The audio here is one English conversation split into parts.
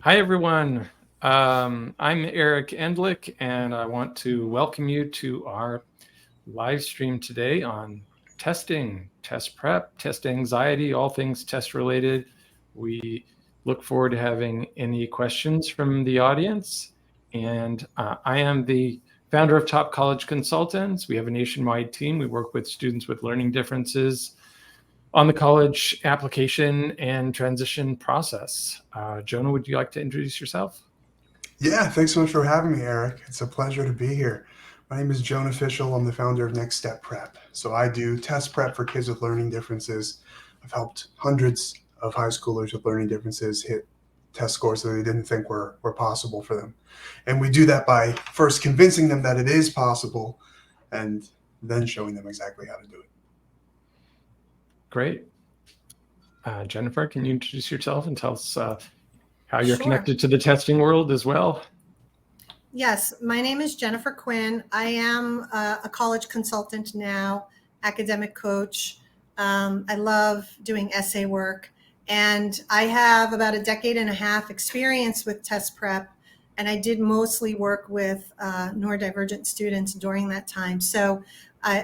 Hi, everyone. I'm Eric Endlick, and I want to welcome you to our live stream today on testing, test prep, test anxiety, all things test related. We look forward to having any questions from the audience. And I am the founder of Top College Consultants. We have a nationwide team. We work with students with learning differences on the college application and transition process. Jonah, would you like to introduce yourself? Yeah, thanks so much for having me, Eric. It's a pleasure to be here. My name is Jonah Fishel. I'm the founder of Next Step Prep. So I do test prep for kids with learning differences. I've helped hundreds of high schoolers with learning differences hit test scores that they didn't think were possible for them. And we do that by first convincing them that it is possible and then showing them exactly how to do it. Great. Jennifer, can you introduce yourself and tell us how you're Sure. connected to the testing world as well? Yes, my name is Jennifer Quinn. I am a college consultant now, academic coach. I love doing essay work, and I have about a decade and a half experience with test prep, and I did mostly work with neurodivergent students during that time. So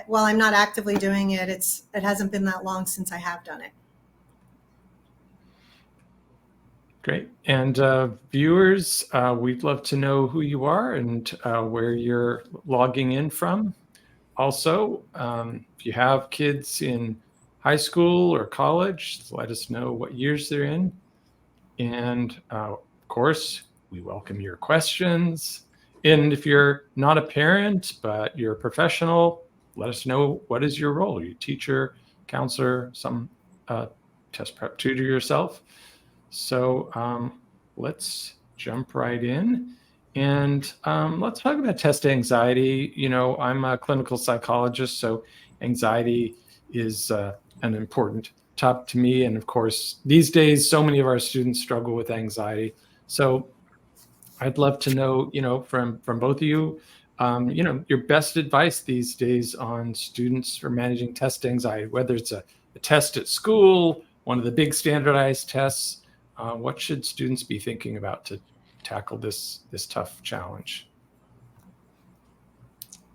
while I'm not actively doing it, it hasn't been that long since I have done it. Great. And viewers, we'd love to know who you are and where you're logging in from. Also, if you have kids in high school or college, let us know what years they're in. And of course, we welcome your questions. And if you're not a parent, but you're a professional, let us know what is your role. Are you a teacher, counselor, some test prep tutor yourself? So let's jump right in. And let's talk about test anxiety. You know, I'm a clinical psychologist, so anxiety is an important topic to me. And of course, these days, so many of our students struggle with anxiety. So I'd love to know, from both of you, your best advice these days on students for managing test anxiety, whether it's a test at school, one of the big standardized tests. What should students be thinking about to tackle this tough challenge?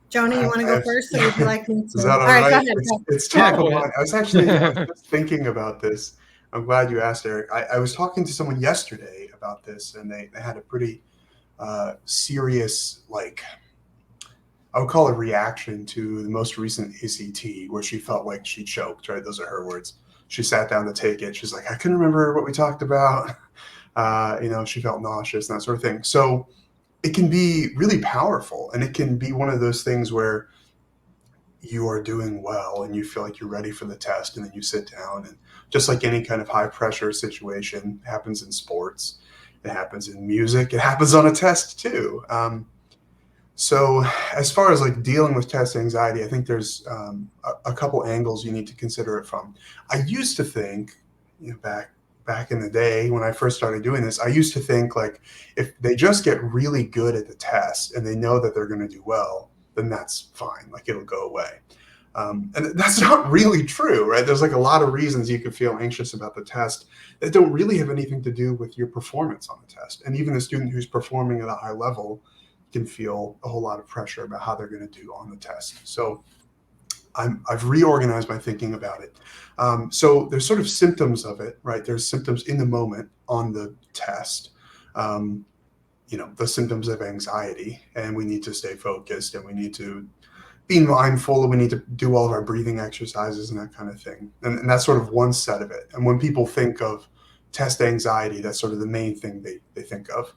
Jonah, you want to go first, or would you like me Is to? that All all right, go right? ahead. It's Yeah, top go of ahead. mind. I was just thinking about this. I'm glad you asked, Eric. I was talking to someone yesterday about this, and they had a pretty serious, I would call it reaction to the most recent ACT, where she felt like she choked, right? Those are her words. She sat down to take it. She's like, I couldn't remember what we talked about. She felt nauseous and that sort of thing. So it can be really powerful, and it can be one of those things where you are doing well and you feel like you're ready for the test, and then you sit down, and just like any kind of high pressure situation, it happens in sports, it happens in music, it happens on a test too. So as far as like dealing with test anxiety, I think there's a couple angles you need to consider it from. I used to think, back in the day when I first started doing this, I used to think like if they just get really good at the test and they know that they're going to do well, then that's fine. Like it'll go away. And that's not really true, right? There's like a lot of reasons you could feel anxious about the test that don't really have anything to do with your performance on the test. And even a student who's performing at a high level can feel a whole lot of pressure about how they're going to do on the test. So I've reorganized my thinking about it. So there's sort of symptoms of it, right? There's symptoms in the moment on the test. The symptoms of anxiety, and we need to stay focused, and we need to be mindful, and we need to do all of our breathing exercises and that kind of thing. And that's sort of one set of it. And when people think of test anxiety, that's sort of the main thing they think of.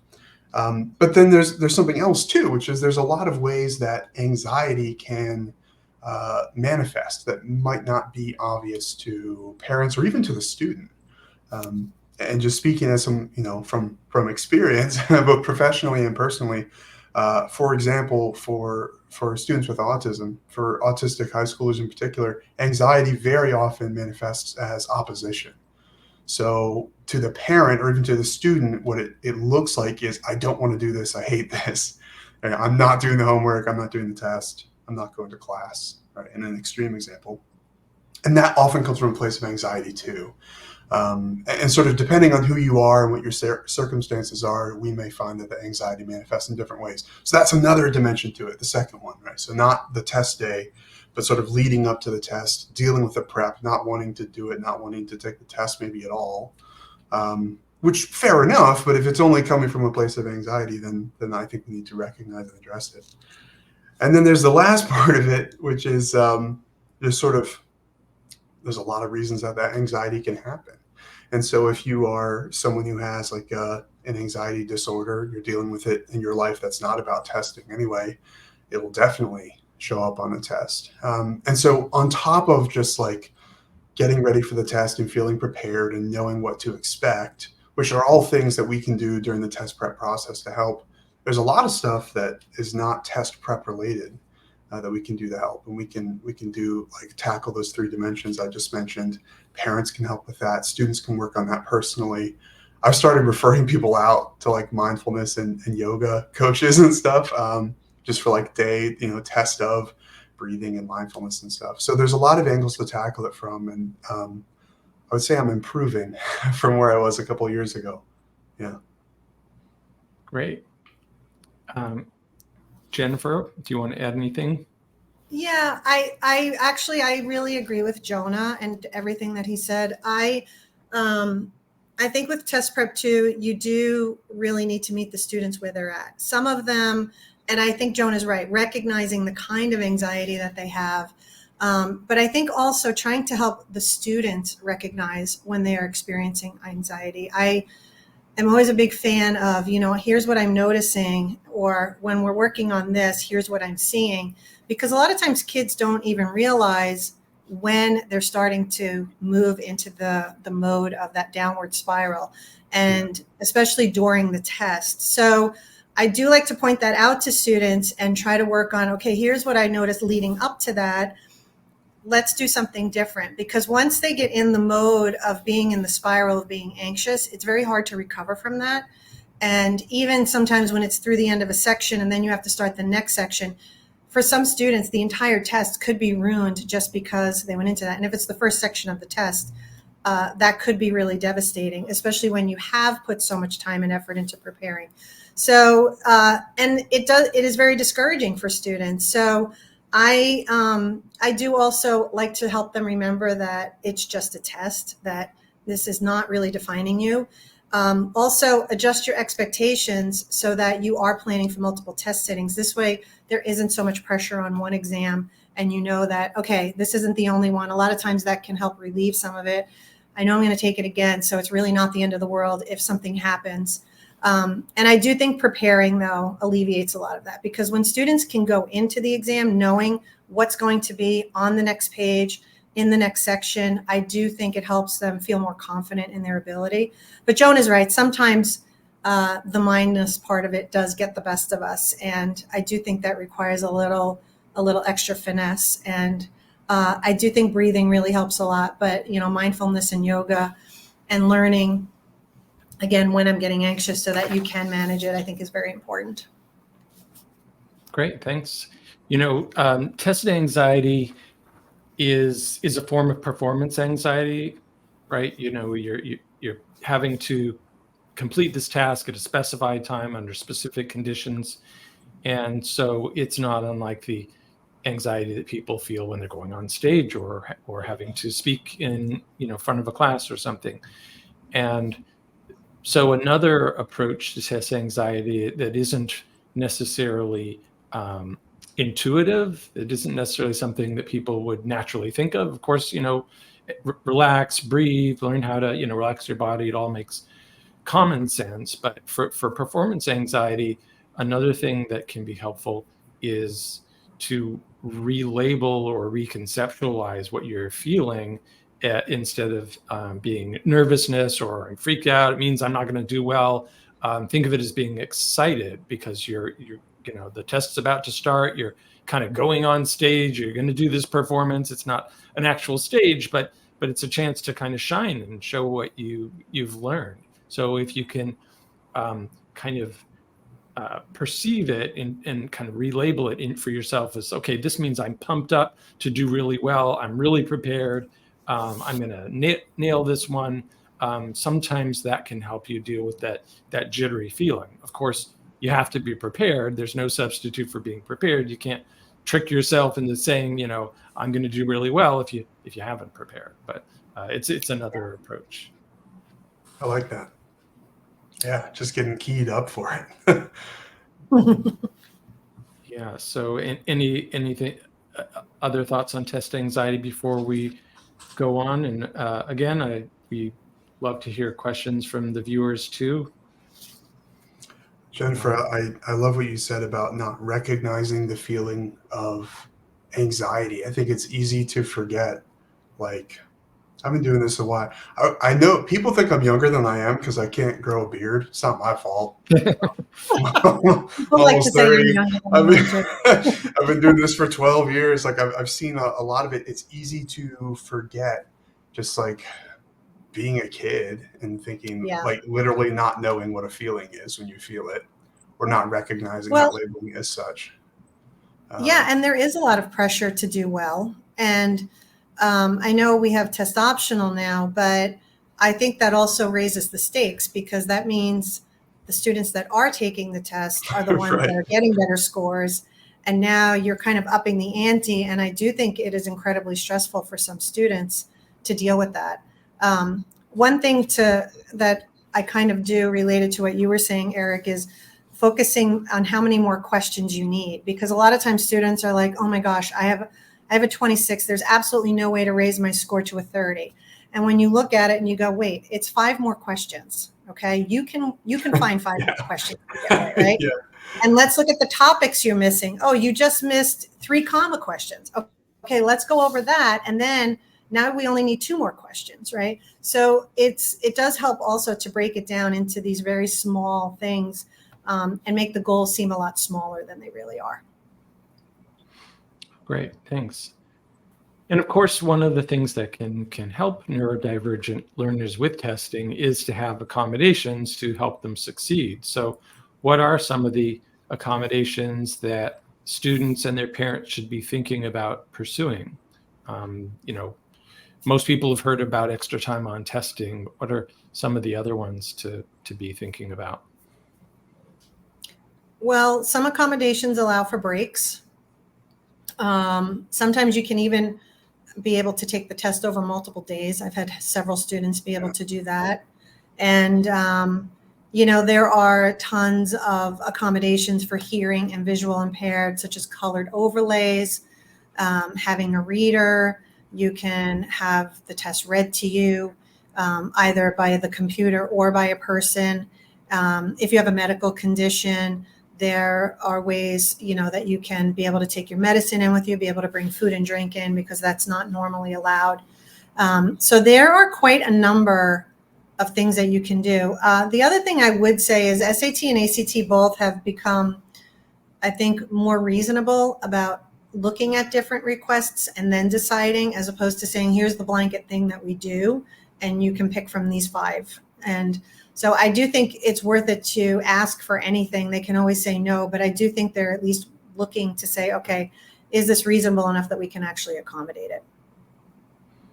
But then there's something else too, which is there's a lot of ways that anxiety can manifest that might not be obvious to parents or even to the student. And just speaking as some, from experience, both professionally and personally, for example, for students with autism, for autistic high schoolers in particular, anxiety very often manifests as opposition. So to the parent or even to the student, what it looks like is, I don't want to do this. I hate this. And I'm not doing the homework. I'm not doing the test. I'm not going to class. Right? In an extreme example. And that often comes from a place of anxiety too. And sort of depending on who you are and what your circumstances are, we may find that the anxiety manifests in different ways. So that's another dimension to it, the second one, right? So not the test day, but sort of leading up to the test, dealing with the prep, not wanting to do it, not wanting to take the test maybe at all. Which, fair enough, but if it's only coming from a place of anxiety, then I think we need to recognize and address it. And then there's the last part of it, which is there's a lot of reasons that anxiety can happen. And so if you are someone who has like an anxiety disorder, you're dealing with it in your life that's not about testing anyway, it will definitely show up on the test. And so on top of just like getting ready for the test and feeling prepared and knowing what to expect, which are all things that we can do during the test prep process to help, there's a lot of stuff that is not test prep related that we can do to help. And we can do like tackle those 3 dimensions I just mentioned. Parents can help with that. Students can work on that personally. I've started referring people out to like mindfulness and yoga coaches and stuff, just for like day, test of breathing and mindfulness and stuff. So there's a lot of angles to tackle it from. And I would say I'm improving from where I was a couple of years ago. Yeah. Great. Jennifer, do you want to add anything? Yeah, I really agree with Jonah and everything that he said. I think with test prep too, you do really need to meet the students where they're at. Some of them, and I think Jonah's right, recognizing the kind of anxiety that they have. But I think also trying to help the students recognize when they are experiencing anxiety. I'm always a big fan of, here's what I'm noticing, or when we're working on this, here's what I'm seeing. Because a lot of times kids don't even realize when they're starting to move into the mode of that downward spiral, and especially during the test. So I do like to point that out to students and try to work on, okay, here's what I noticed leading up to that. Let's do something different, because once they get in the mode of being in the spiral of being anxious, it's very hard to recover from that. And even sometimes when it's through the end of a section and then you have to start the next section, for some students, the entire test could be ruined just because they went into that. And if it's the first section of the test, that could be really devastating, especially when you have put so much time and effort into preparing. So, and it is very discouraging for students. So I do also like to help them remember that it's just a test, that this is not really defining you. Also, adjust your expectations so that you are planning for multiple test sittings. This way, there isn't so much pressure on one exam, and you know that, okay, this isn't the only one. A lot of times that can help relieve some of it. I know I'm going to take it again, so it's really not the end of the world if something happens. And I do think preparing, though, alleviates a lot of that, because when students can go into the exam knowing what's going to be on the next page, in the next section, I do think it helps them feel more confident in their ability. But Joan is right. Sometimes the mindless part of it does get the best of us. And I do think that requires a little extra finesse. And I do think breathing really helps a lot. But, mindfulness and yoga and learning, again, when I'm getting anxious so that you can manage it, I think is very important. Great, thanks. Tested anxiety is a form of performance anxiety, right? You're having to complete this task at a specified time under specific conditions. And so it's not unlike the anxiety that people feel when they're going on stage or having to speak in, front of a class or something. And so another approach to test anxiety that isn't necessarily intuitive, it isn't necessarily something that people would naturally think of. Of course, relax, breathe, learn how to, relax your body. It all makes common sense. But for performance anxiety, another thing that can be helpful is to relabel or reconceptualize what you're feeling. Instead of being nervousness or I'm freaked out, it means I'm not going to do well. Think of it as being excited because you're the test's about to start. You're kind of going on stage. You're going to do this performance. It's not an actual stage, but it's a chance to kind of shine and show what you've learned. So if you can kind of perceive it and kind of relabel it for yourself as, okay, this means I'm pumped up to do really well. I'm really prepared. I'm going to nail this one. Sometimes that can help you deal with that jittery feeling. Of course, you have to be prepared. There's no substitute for being prepared. You can't trick yourself into saying, I'm going to do really well if you haven't prepared. But it's another approach. I like that. Yeah, just getting keyed up for it. Yeah. So, anything other thoughts on test anxiety before we go on? And again, we love to hear questions from the viewers too. Jennifer, I love what you said about not recognizing the feeling of anxiety. I think it's easy to forget. Like, I've been doing this a while. I know people think I'm younger than I am because I can't grow a beard. It's not my fault. People like to say you're younger than I've been doing this for 12 years. Like I've seen a lot of it. It's easy to forget, just like being a kid and thinking, like literally not knowing what a feeling is when you feel it, or not recognizing, not labeling it as such. And there is a lot of pressure to do well. And I know we have test optional now, but I think that also raises the stakes, because that means the students that are taking the test are the ones that are getting better scores. And now you're kind of upping the ante. And I do think it is incredibly stressful for some students to deal with that. One thing that I kind of do related to what you were saying, Eric, is focusing on how many more questions you need, because a lot of times students are like, oh my gosh, I have a 26. There's absolutely no way to raise my score to a 30. And when you look at it and you go, wait, it's 5 more questions. Okay. You can find 5 more questions to get right. Yeah. And let's look at the topics you're missing. Oh, you just missed 3 comma questions. Okay. Let's go over that. And then now we only need 2 more questions. Right. So it does help also to break it down into these very small things, and make the goals seem a lot smaller than they really are. Great, thanks. And of course, one of the things that can help neurodivergent learners with testing is to have accommodations to help them succeed. So what are some of the accommodations that students and their parents should be thinking about pursuing? Most people have heard about extra time on testing. What are some of the other ones to be thinking about? Well, some accommodations allow for breaks. Sometimes you can even be able to take the test over multiple days. I've had several students be able to do that. And, there are tons of accommodations for hearing and visual impaired, such as colored overlays, having a reader. You can have the test read to you, either by the computer or by a person. If you have a medical condition, there are ways, that you can be able to take your medicine in with you, be able to bring food and drink in, because that's not normally allowed. So there are quite a number of things that you can do. The other thing I would say is SAT and ACT both have become, I think, more reasonable about looking at different requests and then deciding, as opposed to saying, here's the blanket thing that we do, and you can pick from these 5. And so I do think it's worth it to ask for anything. They can always say no, but I do think they're at least looking to say, okay, is this reasonable enough that we can actually accommodate it?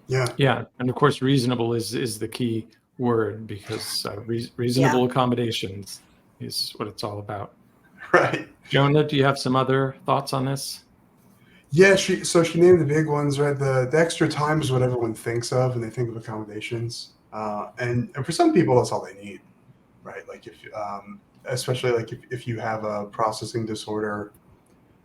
Yeah. Yeah. And of course, reasonable is the key word, because reasonable accommodations is what it's all about. Right. Jonah, do you have some other thoughts on this? Yeah, she named the big ones, right? The extra time is what everyone thinks of when they think of accommodations. And for some people, that's all they need, right? Like especially like if you have a processing disorder,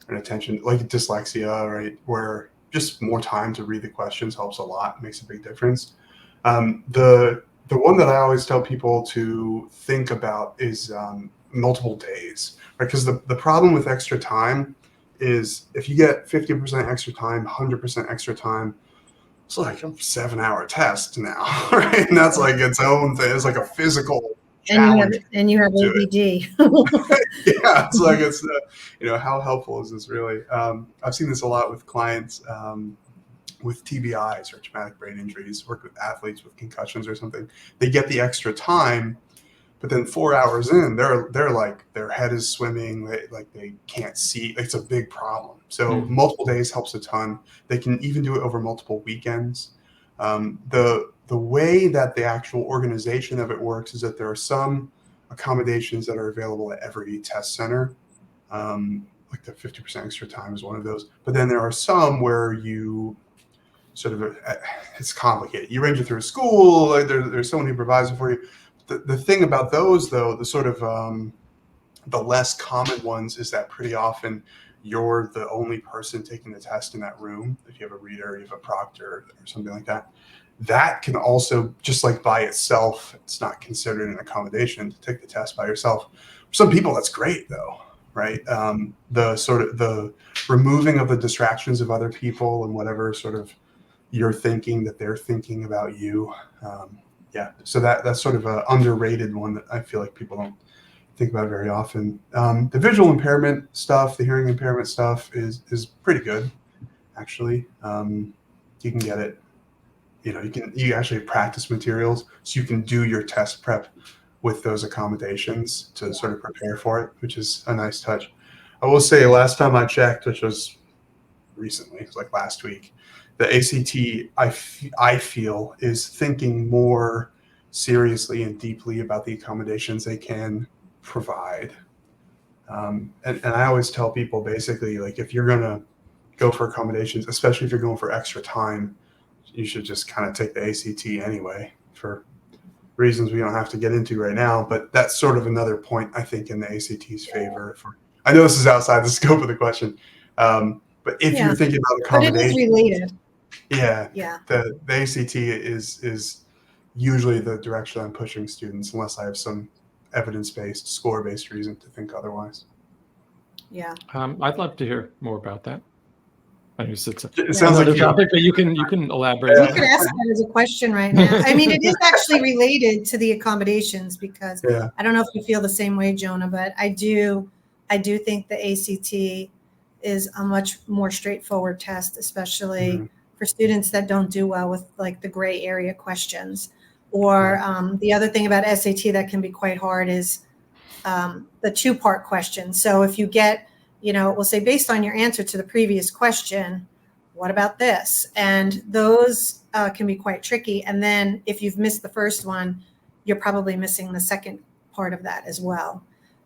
an attention, like dyslexia, right? Where just more time to read the questions helps a lot, makes a big difference. The one that I always tell people to think about is multiple days, right? Because the problem with extra time is if you get 50% extra time, 100% extra time, it's like a 7-hour test now, right? And that's like its own thing. It's like a physical challenge. And you have ADD. Yeah, it's like how helpful is this really? I've seen this a lot with clients with TBIs or traumatic brain injuries, work with athletes with concussions or something. They get the extra time, But then 4 hours in, they're like, their head is swimming. They can't see. It's a big problem. So multiple days helps a ton. They can even do it over multiple weekends. The way that the actual organization of it works is that there are some accommodations that are available at every test center. Like the 50% extra time is one of those. But then there are some where you sort of, it's complicated. You arrange it through a school. Like there's someone who provides it for you. The thing about those, though, the sort of the less common ones is that pretty often you're the only person taking the test in that room. If you have a reader, you have a proctor or something like that. That can also, just like by itself, it's not considered an accommodation to take the test by yourself. For some people, that's great, though, right? The removing of the distractions of other people and whatever sort of you're thinking that they're thinking about you. So that's sort of an underrated one that I feel like people don't think about very often. The visual impairment stuff, the hearing impairment stuff is pretty good, actually. You can get it. You actually have practice materials, so you can do your test prep with those accommodations to sort of prepare for it, which is a nice touch. I will say, last time I checked, which was recently, it was like last week, the ACT, I feel, is thinking more seriously and deeply about the accommodations they can provide. And I always tell people, basically, like, if you're going to go for accommodations, especially if you're going for extra time, you should just kind of take the ACT anyway, for reasons we don't have to get into right now. But that's sort of another point, I think, in the ACT's favor. I know this is outside the scope of the question, but if you're thinking about accommodations, but it is related. Yeah. The ACT is usually the direction I'm pushing students, unless I have some evidence-based, score-based reason to think otherwise. Yeah. I'd love to hear more about that. It sounds like topic, but you can elaborate. You could ask that as a question right now. I mean, it is actually related to the accommodations, because I don't know if you feel the same way, Jonah, but I do think the ACT is a much more straightforward test, especially for students that don't do well with like the gray area questions. Or the other thing about SAT that can be quite hard is the two-part question. So if you get, we'll say, based on your answer to the previous question, what about this? And those can be quite tricky. And then if you've missed the first one, you're probably missing the second part of that as well.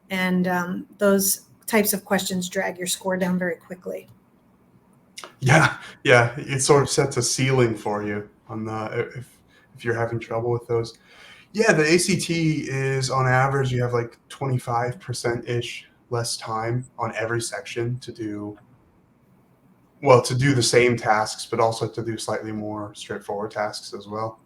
And those types of questions drag your score down very quickly. Yeah. It sort of sets a ceiling for you on if you're having trouble with those. Yeah, the ACT is, on average, you have like 25%-ish less time on every section to do the same tasks, but also to do slightly more straightforward tasks as well.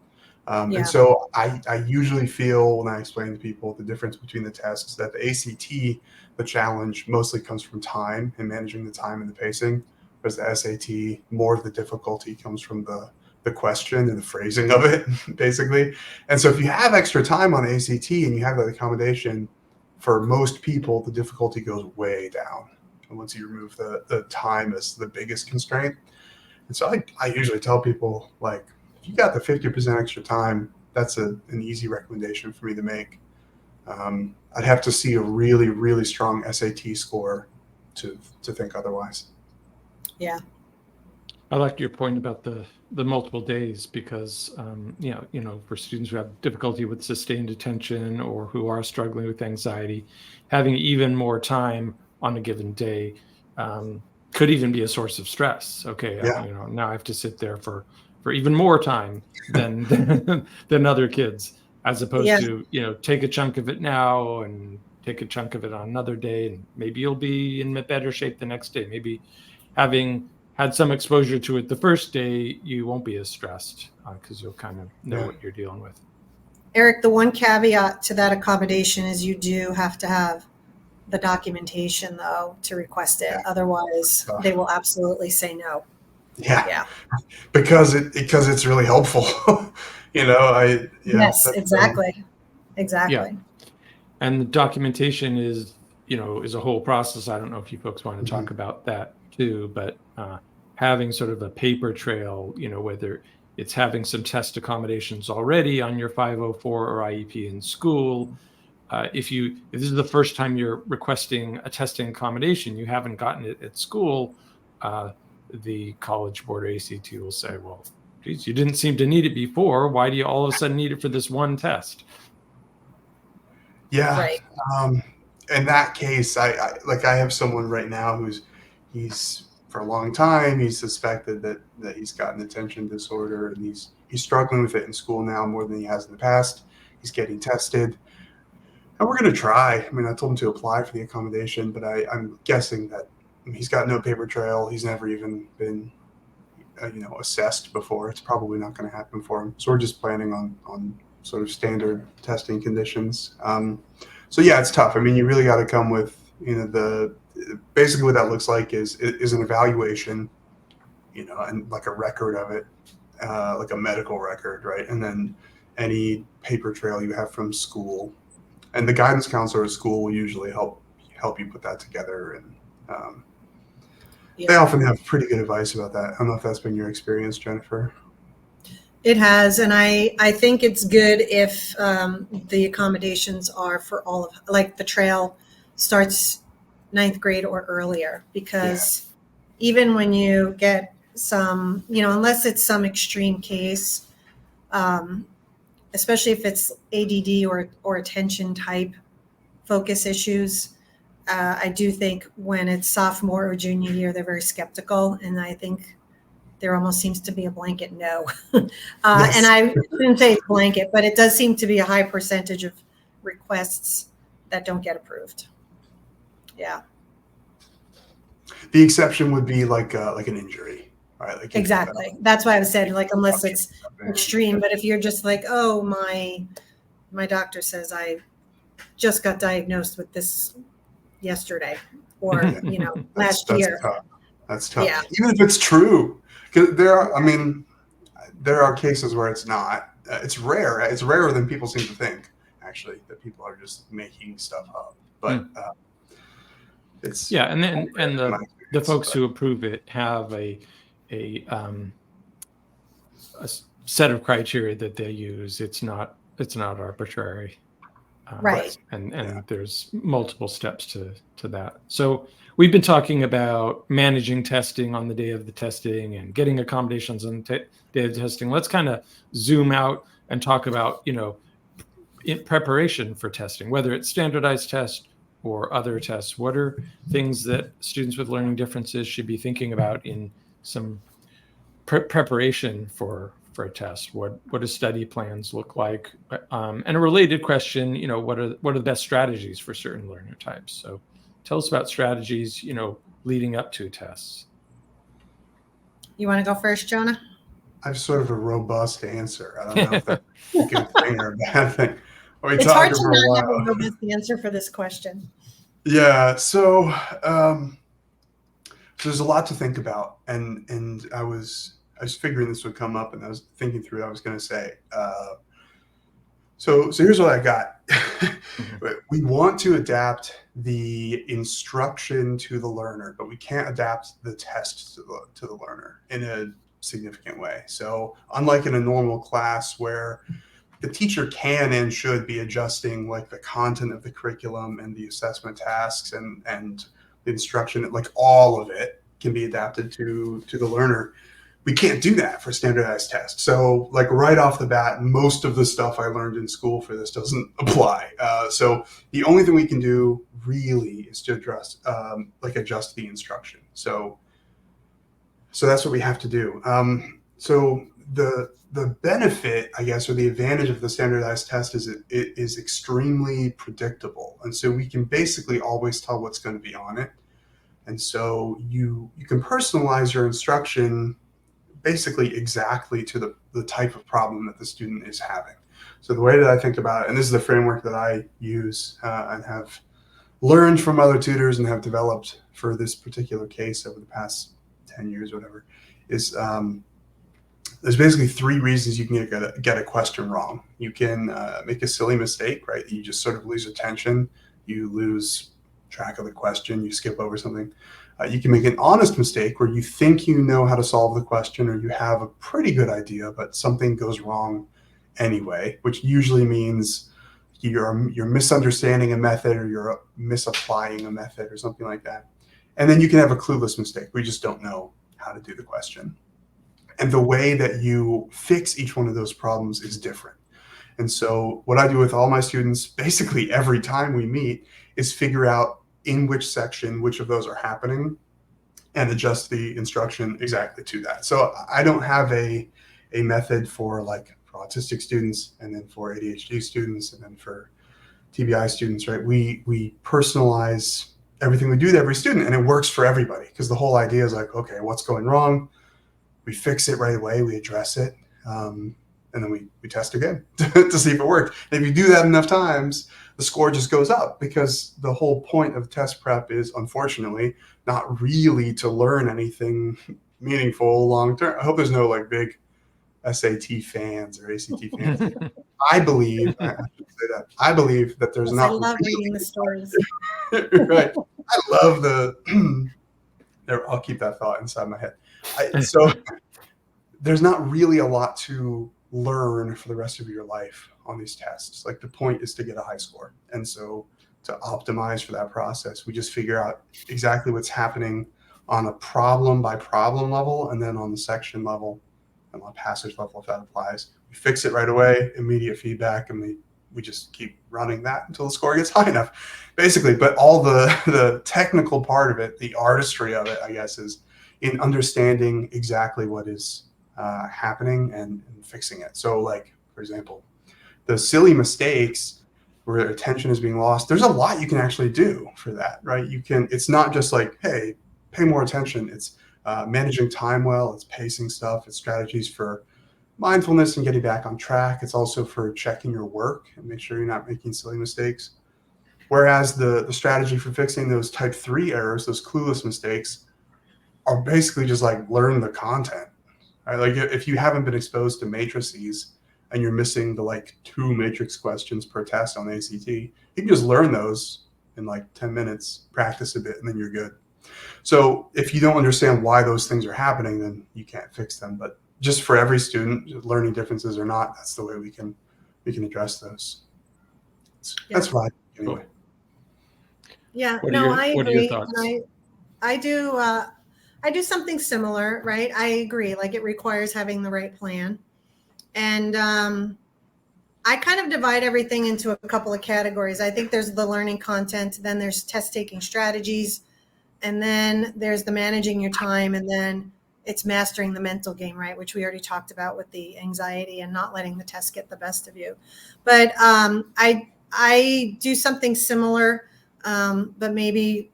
And so I usually feel, when I explain to people the difference between the tests, that the ACT, the challenge mostly comes from time and managing the time and the pacing, whereas the SAT, more of the difficulty comes from the question and the phrasing of it, basically. And so if you have extra time on the ACT and you have that accommodation, for most people, the difficulty goes way down. And once you remove the time as the biggest constraint. And so I usually tell people, like, if you got the 50% extra time, that's an easy recommendation for me to make. I'd have to see a really, really strong SAT score to think otherwise. Yeah. I liked your point about the multiple days, because for students who have difficulty with sustained attention or who are struggling with anxiety, having even more time on a given day could even be a source of stress. Okay, now I have to sit there for even more time than other kids, as opposed to take a chunk of it now and take a chunk of it on another day, and maybe you'll be in better shape the next day. Maybe having had some exposure to it the first day, you won't be as stressed because you'll kind of know what you're dealing with. Eric, the one caveat to that accommodation is you do have to have the documentation, though, to request it. Otherwise, they will absolutely say no. Yeah. Because it's really helpful. Yes, exactly. Yeah. And the documentation is a whole process. I don't know if you folks want to talk about that too, but having sort of a paper trail, whether it's having some test accommodations already on your 504 or IEP in school, if this is the first time you're requesting a testing accommodation, you haven't gotten it at school, the College Board or ACT will say, well, geez, you didn't seem to need it before. Why do you all of a sudden need it for this one test? Yeah. Right. In that case, I have someone right now he's for a long time, he's suspected that he's got an attention disorder, and he's struggling with it in school now more than he has in the past. He's getting tested. And we're going to try. I mean, I told him to apply for the accommodation, but I'm guessing that he's got no paper trail. He's never even been, assessed before. It's probably not going to happen for him. So we're just planning on sort of standard testing conditions. So yeah, it's tough. I mean, you really got to come with, basically what that looks like is an evaluation, and like a record of it, like a medical record, right? And then any paper trail you have from school. And the guidance counselor at school will usually help you put that together. And they often have pretty good advice about that. I don't know if that's been your experience, Jennifer. It has, and I think it's good if the accommodations are for all of, like the trail starts 9th grade or earlier, because even when you get some, unless it's some extreme case, especially if it's ADD or attention type focus issues, I do think when it's sophomore or junior year, they're very skeptical, and I think there almost seems to be a blanket no. Yes. And I shouldn't say it's blanket, but it does seem to be a high percentage of requests that don't get approved. Yeah. The exception would be like an injury, right? Like exactly. That's why I said, like, unless it's extreme. But if you're just like, oh, my doctor says I just got diagnosed with this yesterday, or last year. Tough. That's tough. Yeah. Even if it's true, because there are cases where it's not. It's rare. It's rarer than people seem to think, actually, that people are just making stuff up. But it's and the folks who approve it have a set of criteria that they use. It's not arbitrary. Right. And there's multiple steps to that. So we've been talking about managing testing on the day of the testing and getting accommodations on the day of the testing. Let's kind of zoom out and talk about, in preparation for testing, whether it's standardized tests or other tests. What are things that students with learning differences should be thinking about in some preparation for a test? What do study plans look like? And a related question, what are the best strategies for certain learner types? So tell us about strategies, leading up to tests. You want to go first, Jonah? I have sort of a robust answer. I don't know if that's a good thing or a bad thing. It's hard to not have a robust answer for this question. Yeah. So there's a lot to think about, and I was figuring this would come up, and I was thinking through what I was going to say. So here's what I got. We want to adapt the instruction to the learner, but we can't adapt the test to the learner in a significant way. So unlike in a normal class where the teacher can and should be adjusting like the content of the curriculum and the assessment tasks and the instruction, like all of it can be adapted to the learner. We can't do that for standardized tests. So like right off the bat, most of the stuff I learned in school for this doesn't apply. So the only thing we can do really is to adjust the instruction. So that's what we have to do. So the benefit, I guess, or the advantage of the standardized test is it is extremely predictable. And so we can basically always tell what's going to be on it. And so you can personalize your instruction basically exactly to the type of problem that the student is having. So the way that I think about it, and this is the framework that I use and have learned from other tutors and have developed for this particular case over the past 10 years or whatever, is there's basically 3 reasons you can get a question wrong. You can make a silly mistake, right? You just sort of lose attention. You lose track of the question. You skip over something. You can make an honest mistake where you think you know how to solve the question, or you have a pretty good idea, but something goes wrong anyway, which usually means you're misunderstanding a method, or you're misapplying a method or something like that. And then you can have a clueless mistake. We just don't know how to do the question. And the way that you fix each one of those problems is different. And so what I do with all my students, basically every time we meet, is figure out in which section, which of those are happening, and adjust the instruction exactly to that. So I don't have a method for autistic students, and then for ADHD students, and then for TBI students, right? We personalize everything we do to every student, and it works for everybody, because the whole idea is like, okay, what's going wrong? We fix it right away, we address it, and then we test again to see if it worked. And if you do that enough times, the score just goes up, because the whole point of test prep is, unfortunately, not really to learn anything meaningful long term. I hope there's no big SAT fans or ACT fans. I believe, I should say that, I believe that there's not. I love reading the stories. Right. I love I'll keep that thought inside my head. So there's not really a lot to learn for the rest of your life on these tests. The point is to get a high score. And so to optimize for that process, we just figure out exactly what's happening on a problem by problem level, and then on the section level and on passage level, if that applies. We fix it right away, immediate feedback, and we just keep running that until the score gets high enough, basically. But all the technical part of it, the artistry of it, I guess, is in understanding exactly what is happening and fixing it. So for example, the silly mistakes where attention is being lost, there's a lot you can actually do for that, right? It's not just hey, pay more attention. It's managing time well, it's pacing stuff, it's strategies for mindfulness and getting back on track. It's also for checking your work and make sure you're not making silly mistakes. Whereas the strategy for fixing those type 3 errors, those clueless mistakes, are basically just learn the content. Right? If you haven't been exposed to matrices and you're missing the 2 matrix questions per test on ACT, you can just learn those in 10 minutes, practice a bit, and then you're good. So if you don't understand why those things are happening, then you can't fix them. But just for every student, learning differences or not, that's the way we can address those. That's right. Anyway. Yeah, What I are your agree. thoughts? And I do something similar, right? I agree. It requires having the right plan. And I kind of divide everything into a couple of categories. I think there's the learning content, then there's test taking strategies, and then there's the managing your time, and then it's mastering the mental game, right? Which we already talked about with the anxiety and not letting the test get the best of you. But I do something similar, but maybe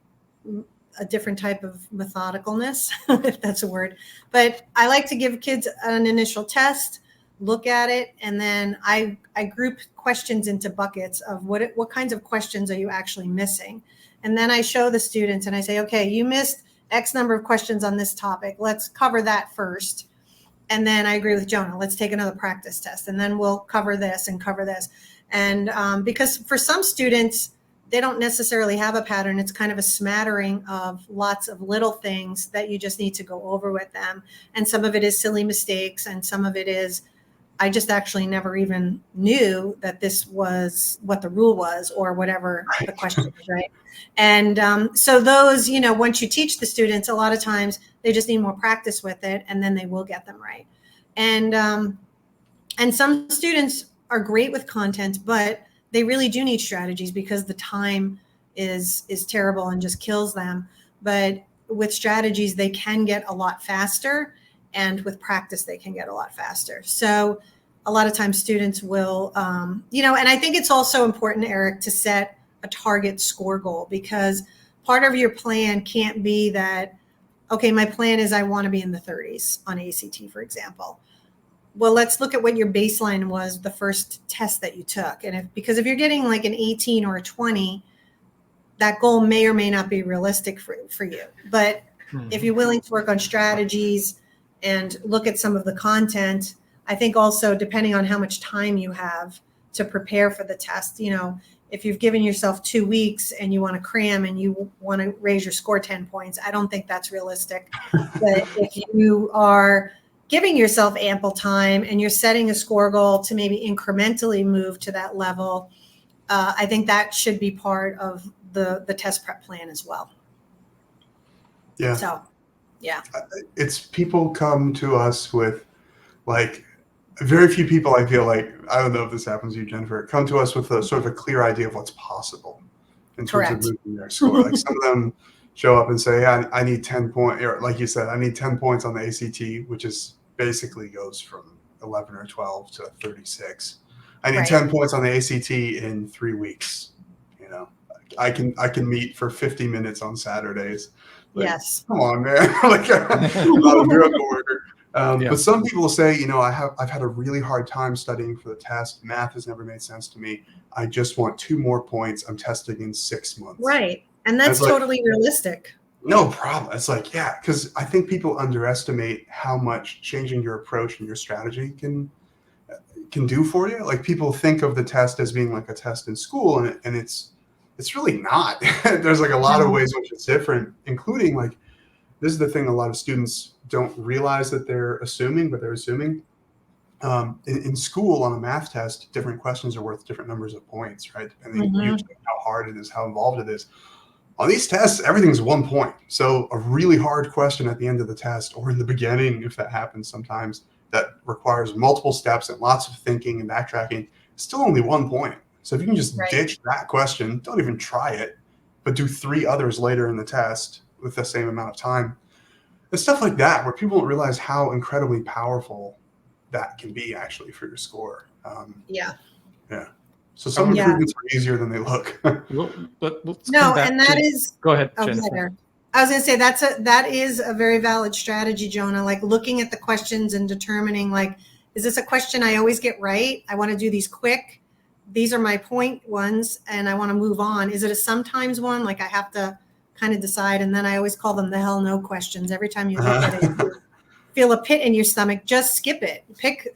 a different type of methodicalness, if that's a word. But I like to give kids an initial test, look at it, and then I group questions into buckets of what kinds of questions are you actually missing. And then I show the students and I say, okay, you missed X number of questions on this topic. Let's cover that first. And then I agree with Jonah, let's take another practice test, and then we'll cover this and cover this. And because for some students, they don't necessarily have a pattern. It's kind of a smattering of lots of little things that you just need to go over with them. And some of it is silly mistakes, and some of it is, I just actually never even knew that this was what the rule was, or whatever the question is, right? And so those, once you teach the students, a lot of times they just need more practice with it, and then they will get them right. And some students are great with content, but they really do need strategies because the time is terrible and just kills them. But with strategies, they can get a lot faster, and with practice, they can get a lot faster. So a lot of times students will, and I think it's also important, Eric, to set a target score goal, because part of your plan can't be that, okay, my plan is I want to be in the 30s on ACT, for example. Well, let's look at what your baseline was the first test that you took. And because if you're getting an 18 or a 20, that goal may or may not be realistic for you. But if you're willing to work on strategies and look at some of the content, I think also depending on how much time you have to prepare for the test, if you've given yourself 2 weeks and you want to cram and you want to raise your score 10 points, I don't think that's realistic. But if you are giving yourself ample time and you're setting a score goal to maybe incrementally move to that level, I think that should be part of the test prep plan as well. Yeah. So, yeah. It's people come to us with like very few people, I feel like, I don't know if this happens to you, Jennifer, come to us with a sort of a clear idea of what's possible in terms of Correct. moving their score. Like some of them show up and say, yeah, I need 10 points, or like you said, I need 10 points on the ACT, which is basically goes from 11 or 12 to 36. I need Right. 10 points on the ACT in 3 weeks. You know, I can meet for 50 minutes on Saturdays. Like, Yes. come on, man. Like, I'm not a miracle worker. Yeah. But some people say, you know, I've had a really hard time studying for the test. Math has never made sense to me. I just want 2 more points. I'm testing in 6 months. Right. And that's like, totally realistic. No problem. It's like, yeah, because I think people underestimate how much changing your approach and your strategy can do for you. Like people think of the test as being like a test in school, and it's really not. There's like a lot of ways in which it's different, including like, this is the thing a lot of students don't realize that they're assuming, but they're assuming. In school, on a math test, different questions are worth different numbers of points, right? Depending usually on how hard it is, how involved it is. On these tests, everything's 1 point. So a really hard question at the end of the test, or in the beginning, if that happens sometimes, that requires multiple steps and lots of thinking and backtracking, it's still only 1 point. So if you can just ditch that question, don't even try it, but do 3 others later in the test with the same amount of time. And stuff like that, where people don't realize how incredibly powerful that can be actually for your score. Yeah. So some improvements are easier than they look. But let's No, come back and that to, is. go ahead, Oh, Jennifer. I was going to say that is a very valid strategy, Jonah. Like looking at the questions and determining, like, is this a question I always get right? I want to do these quick. These are my point ones, and I want to move on. Is it a sometimes one? Like I have to kind of decide, and then I always call them the hell no questions. Every time you look at it, you feel a pit in your stomach. Just skip it. Pick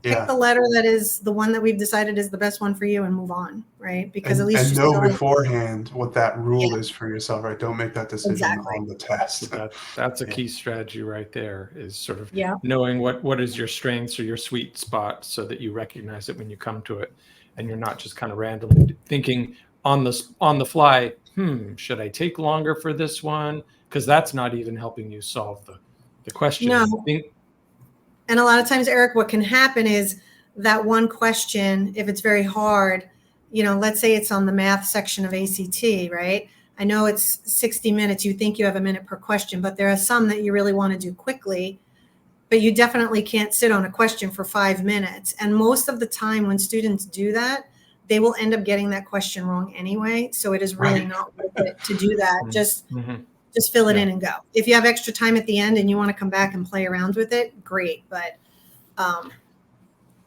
the letter that is the one that we've decided is the best one for you and move on, right? Because at least and know beforehand what that rule is for yourself, right? Don't make that decision on the test. That's a key strategy right there, is sort of Yeah. knowing what is your strengths or your sweet spot, so that you recognize it when you come to it, and you're not just kind of randomly thinking on the fly, should I take longer for this one? Because that's not even helping you solve the question. No. And a lot of times, Eric, what can happen is that one question, if it's very hard, let's say it's on the math section of ACT, right? I know it's 60 minutes. You think you have a minute per question, but there are some that you really want to do quickly, but you definitely can't sit on a question for 5 minutes. And most of the time when students do that, they will end up getting that question wrong anyway. So it is really not worth it to do that. Just fill it in and go. If you have extra time at the end and you want to come back and play around with it, great. But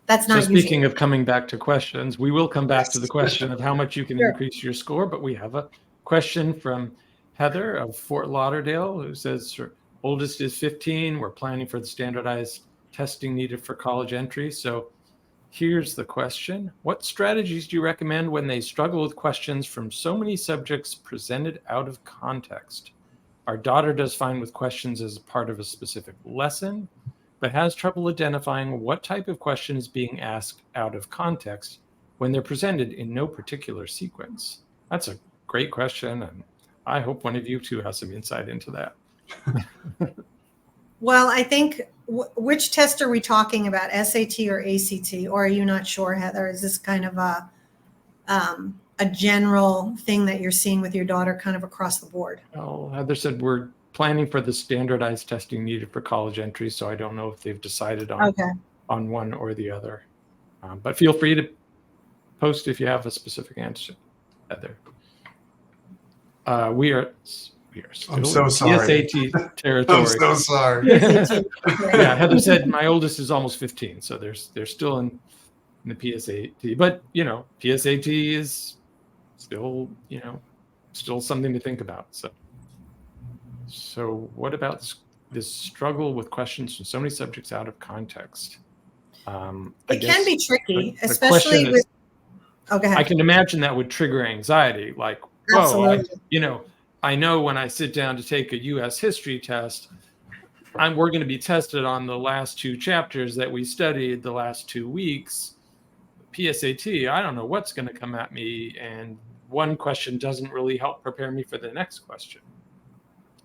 that's not. So speaking of coming back to questions, we will come back to the question of how much you can increase your score. But we have a question from Heather of Fort Lauderdale, who says her oldest is 15. We're planning for the standardized testing needed for college entry. So here's the question. What strategies do you recommend when they struggle with questions from so many subjects presented out of context? Our daughter does fine with questions as part of a specific lesson, but has trouble identifying what type of question is being asked out of context when they're presented in no particular sequence. That's a great question, and I hope one of you two has some insight into that. Well, I think, which test are we talking about, SAT or ACT? Or are you not sure, Heather? Is this kind of a general thing that you're seeing with your daughter kind of across the board? Well, Heather said we're planning for the standardized testing needed for college entry, so I don't know if they've decided on one or the other. But feel free to post if you have a specific answer, Heather. We are still I'm so sorry. PSAT territory. I'm so sorry. Yeah, Heather said my oldest is almost 15, so they're still in the PSAT. But PSAT is still something to think about. So what about this struggle with questions from so many subjects out of context? It can be tricky, especially with. Oh, go ahead. I can imagine that would trigger anxiety. Like, whoa, I know when I sit down to take a U.S. history test, we're going to be tested on the last 2 chapters that we studied the last 2 weeks. PSAT, I don't know what's going to come at me, and one question doesn't really help prepare me for the next question.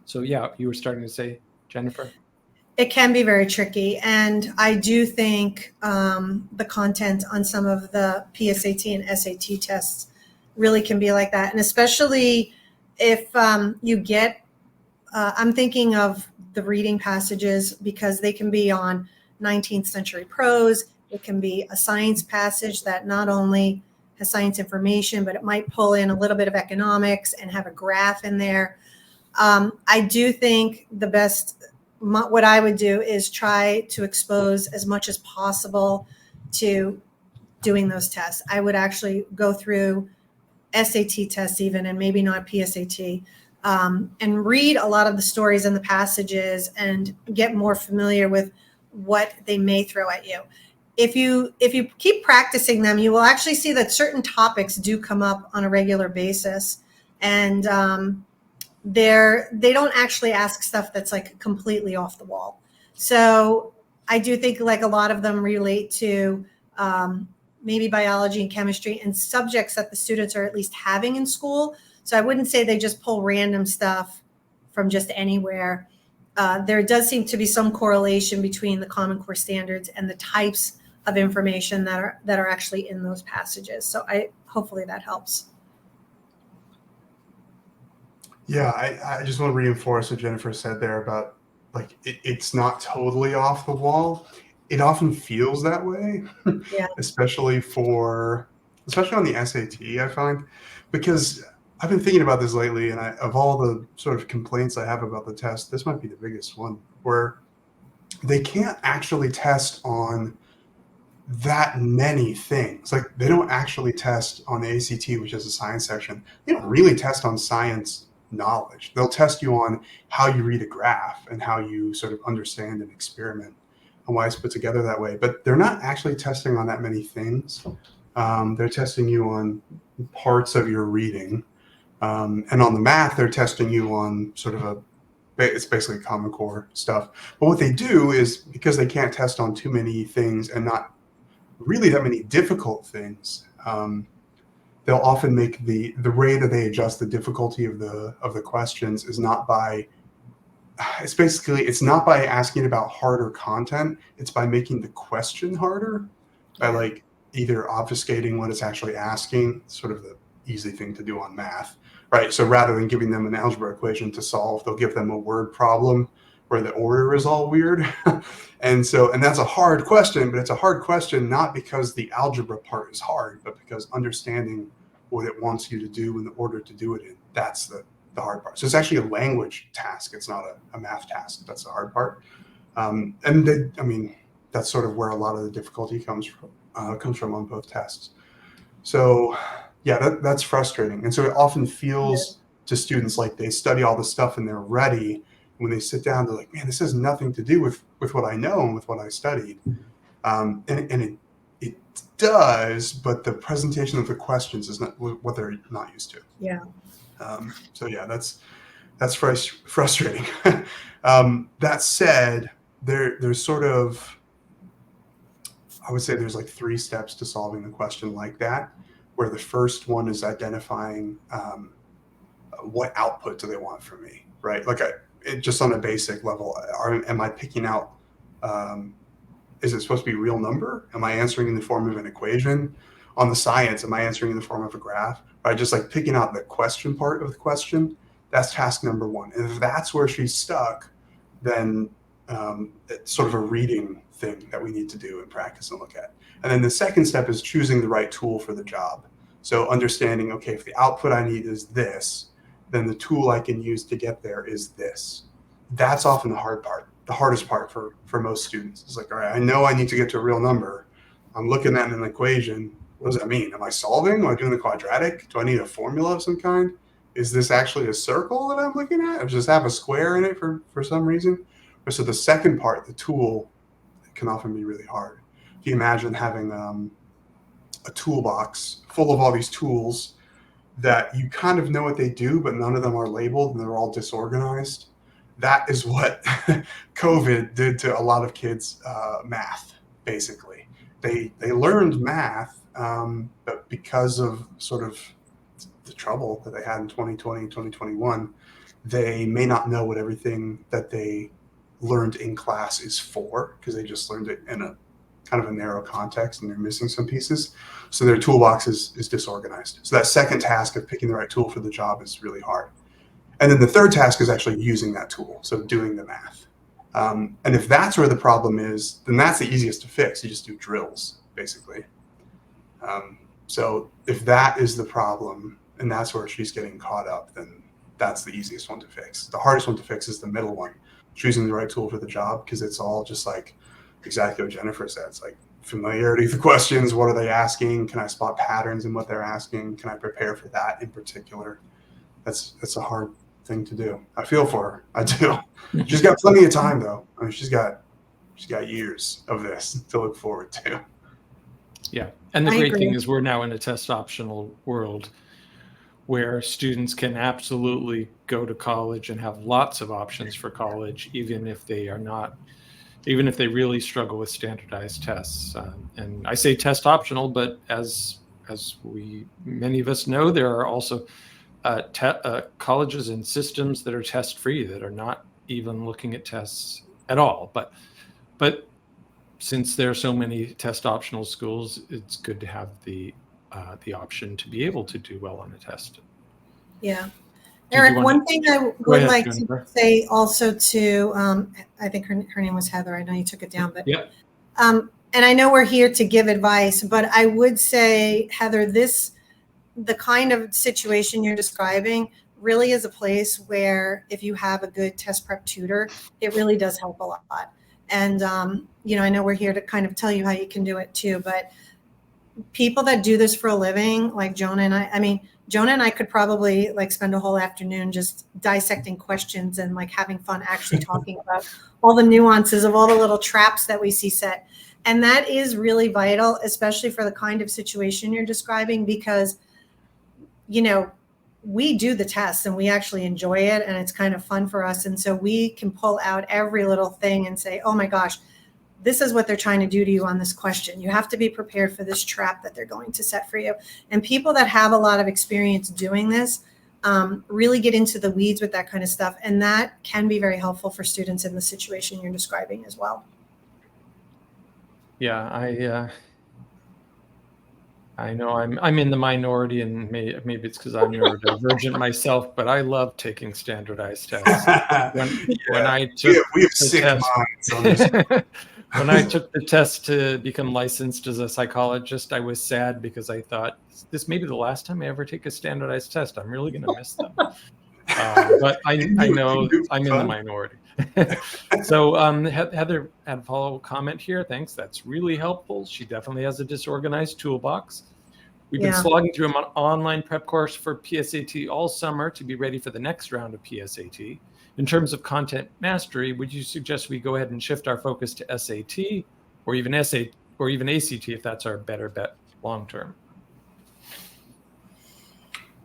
So yeah, you were starting to say, Jennifer? It can be very tricky. And I do think the content on some of the PSAT and SAT tests really can be like that. And especially if you get, I'm thinking of the reading passages because they can be on 19th century prose. It can be a science passage that not only has science information, but it might pull in a little bit of economics and have a graph in there. I do think the best, what I would do is try to expose as much as possible to doing those tests. I would actually go through SAT tests even, and maybe not PSAT, and read a lot of the stories and the passages and get more familiar with what they may throw at you. If you keep practicing them, you will actually see that certain topics do come up on a regular basis, and they don't actually ask stuff that's like completely off the wall. So I do think like a lot of them relate to maybe biology and chemistry and subjects that the students are at least having in school. So I wouldn't say they just pull random stuff from just anywhere. There does seem to be some correlation between the Common Core standards and the types of information that are actually in those passages. So hopefully that helps. Yeah, I just want to reinforce what Jennifer said there about like it's not totally off the wall. It often feels that way, Yeah. especially on the SAT, I find, because I've been thinking about this lately, and of all the sort of complaints I have about the test, this might be the biggest one, where they can't actually test on that many things. Like they don't actually test on the ACT, which is a science section. They don't really test on science knowledge. They'll test you on how you read a graph and how you sort of understand an experiment and why it's put together that way. But they're not actually testing on that many things. They're testing you on parts of your reading. And on the math, they're testing you on sort of it's basically Common Core stuff. But what they do is, because they can't test on too many things and not really that many difficult things, they'll often make the way that they adjust the difficulty of the questions is not by asking about harder content. It's by making the question harder, by like either obfuscating what it's actually asking, sort of the easy thing to do on math, right? So rather than giving them an algebra equation to solve, they'll give them a word problem where the order is all weird. And that's a hard question, but it's a hard question not because the algebra part is hard, but because understanding what it wants you to do in the order to do it in, that's the hard part. So it's actually a language task. It's not a math task. That's the hard part. That's sort of where a lot of the difficulty comes from on both tests. So yeah, that's frustrating. And so it often feels to students like they study all this stuff and they're ready. When they sit down, they're like, man, this has nothing to do with what I know and with what I studied. And it does, but the presentation of the questions is not what they're not used to. Yeah. So yeah, that's frustrating. That said, there's sort of, I would say there's like 3 steps to solving the question like that, where the first one is identifying what output do they want from me, right? Like just on a basic level, am I picking out, is it supposed to be a real number? Am I answering in the form of an equation? On the science, am I answering in the form of a graph? Right, just like picking out the question part of the question, that's task number 1. And if that's where she's stuck, then it's sort of a reading thing that we need to do and practice and look at. And then the second step is choosing the right tool for the job. So understanding, okay, if the output I need is this, then the tool I can use to get there is this. That's often the hard part. The hardest part for most students is like, all right, I know I need to get to a real number. I'm looking at an equation. What does that mean? Am I solving? Am I doing the quadratic? Do I need a formula of some kind? Is this actually a circle that I'm looking at? Or just have a square in it for some reason? So the second part, the tool, can often be really hard. If you imagine having a toolbox full of all these tools that you kind of know what they do, but none of them are labeled and they're all disorganized. That is what COVID did to a lot of kids' math, basically. They learned math but because of sort of the trouble that they had in 2020 and 2021, they may not know what everything that they learned in class is for, because they just learned it in a kind of a narrow context and they're missing some pieces. So their toolbox is disorganized. So that second task of picking the right tool for the job is really hard. And then the third task is actually using that tool, so doing the math. And if that's where the problem is, then that's the easiest to fix. You just do drills, basically. So if that is the problem, and that's where she's getting caught up, then that's the easiest one to fix. The hardest one to fix is the middle one, choosing the right tool for the job, because it's all just like exactly what Jennifer said. It's like familiarity with the questions. What are they asking? Can I spot patterns in what they're asking? Can I prepare for that in particular? That's a hard thing to do. I feel for her. I do. She's got plenty of time though. I mean, she's got years of this to look forward to. Yeah. And the I great agree. thing is we're now in a test optional world where students can absolutely go to college and have lots of options for college, even if they really struggle with standardized tests. And I say test optional, but as many of us know, there are also colleges and systems that are test free, that are not even looking at tests at all. But since there are so many test optional schools, it's good to have the option to be able to do well on a test. Yeah. Did you Eric, want one thing I Go would ahead, like Jennifer. to say also to, I think her name was Heather. I know you took it down, but Yeah. and I know we're here to give advice, but I would say, Heather, the kind of situation you're describing really is a place where if you have a good test prep tutor, it really does help a lot. And, I know we're here to kind of tell you how you can do it too, but people that do this for a living, like Jonah and Jonah and I could probably like spend a whole afternoon just dissecting questions and like having fun actually talking about all the nuances of all the little traps that we see set. And that is really vital, especially for the kind of situation you're describing, because, we do the tests and we actually enjoy it and it's kind of fun for us. And so we can pull out every little thing and say, oh my gosh, this is what they're trying to do to you on this question. You have to be prepared for this trap that they're going to set for you. And people that have a lot of experience doing this really get into the weeds with that kind of stuff. And that can be very helpful for students in the situation you're describing as well. Yeah, I know I'm in the minority, and maybe it's because I'm neurodivergent myself, but I love taking standardized tests. When I took we have the sick test, minds on this. when I took the test to become licensed as a psychologist, I was sad because I thought this may be the last time I ever take a standardized test. I'm really going to miss them. But I know I'm in the minority. So Heather had a follow-up comment here. Thanks. That's really helpful. She definitely has a disorganized toolbox. We've been slogging through an online prep course for PSAT all summer to be ready for the next round of PSAT. In terms of content mastery, would you suggest we go ahead and shift our focus to SAT or even ACT if that's our better bet long term?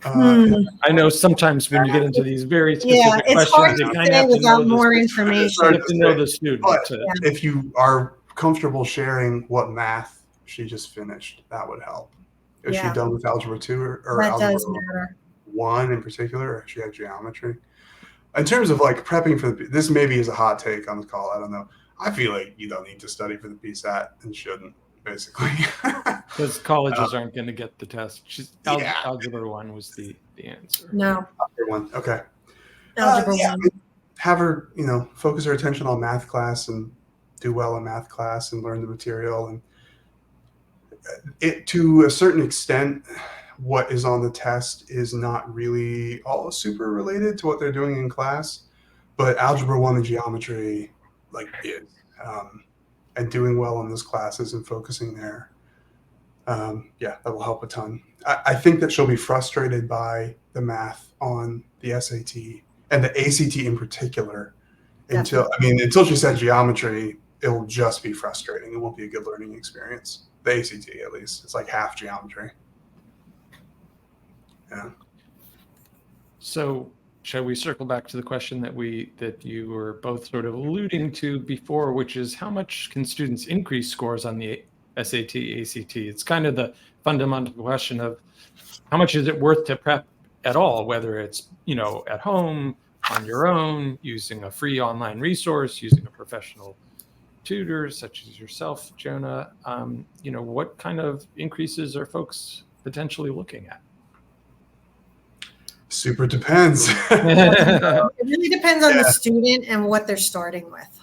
I know sometimes when you get into these very specific it's questions, hard you to kind of say have to without know more the, information. you have to know the student. But if you are comfortable sharing what math she just finished, that would help. Is she done with Algebra 2 or that Algebra does matter. 1 in particular, or she had geometry? In terms of like prepping for this maybe is a hot take on the call. I don't know. I feel like you don't need to study for the PSAT and shouldn't, basically. Because colleges aren't going to get the test. Algebra 1 was the answer. No. Algebra 1, okay. Algebra 1. Have her, focus her attention on math class and do well in math class and learn the material. And it, to a certain extent, what is on the test is not really all super related to what they're doing in class, but Algebra 1 and geometry is. And doing well in those classes and focusing there, that will help a ton. I think that she'll be frustrated by the math on the SAT and the ACT in particular until she said geometry, it'll just be frustrating. It won't be a good learning experience. The ACT, at least, it's like half geometry. Yeah. So shall we circle back to the question that you were both sort of alluding to before, which is how much can students increase scores on the SAT, ACT? It's kind of the fundamental question of how much is it worth to prep at all, whether it's, at home, on your own, using a free online resource, using a professional tutor such as yourself, Jonah. What kind of increases are folks potentially looking at? Super depends. It really depends on the student and what they're starting with.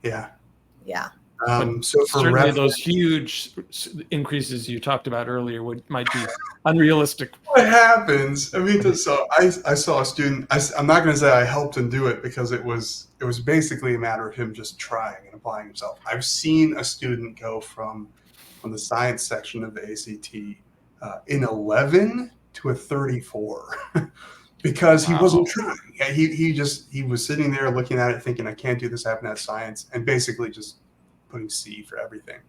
Yeah. Yeah. So for certainly those huge increases you talked about earlier might be unrealistic. What happens? I mean, so I saw a student. I'm not going to say I helped him do it because it was basically a matter of him just trying and applying himself. I've seen a student go from the science section of the ACT in 11 to a 34 because he wasn't trying. He was sitting there looking at it, thinking, I can't do this. I haven't had science, and basically just putting C for everything.